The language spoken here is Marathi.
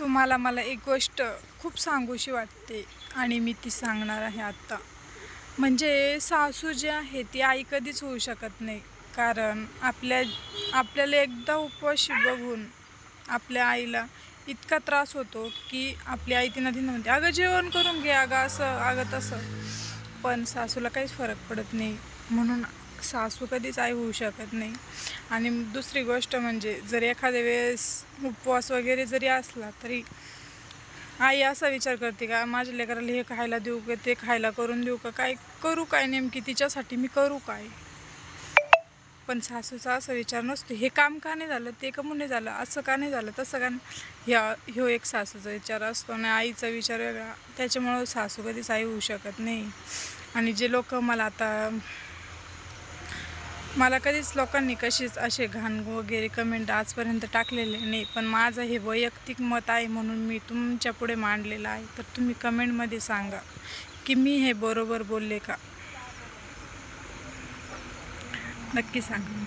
तुम्हाला मला एक गोष्ट खूप सांगूशी वाटते आणि मी ती सांगणार आहे आत्ता. म्हणजे सासू जी आहे ती आई कधीच होऊ शकत नाही. कारण आपल्याला एकदा उपवाशी बघून आपल्या आईला इतका त्रास होतो की आपली आई तिनं तिनं म्हणते, अगं जेवण करून घे, अगं असं अगं तसं. पण सासूला काहीच फरक पडत नाही. म्हणून सासू कधीच आई होऊ शकत नाही. आणि दुसरी गोष्ट म्हणजे जर एखाद्या वेळेस उपवास वगैरे जरी असला तरी आई असा विचार करते का माझ्या लेकराला हे खायला देऊ का, ते खायला करून देऊ का, काय करू, काय नेमकी तिच्यासाठी मी करू काय. पण सासूचा असा विचार नसतो, हे काम का नाही झालं, ते कमून नाही झालं, असं का नाही झालं, तसं का नाही. ह्यो एक सासूचा विचार असतो आणि आईचा विचार वेगळा. त्याच्यामुळं सासू कधीच आई होऊ शकत नाही. आणि जे लोक मला कधीच लोकांनी कशीच असे घाण वगैरे कमेंट आजपर्यंत टाकलेले नाही. पण माझं हे वैयक्तिक मत आहे म्हणून मी तुमच्या पुढे मांडलेलं आहे. तर तुम्ही कमेंटमध्ये सांगा की मी हे बरोबर बोलले का, नक्की सांगा.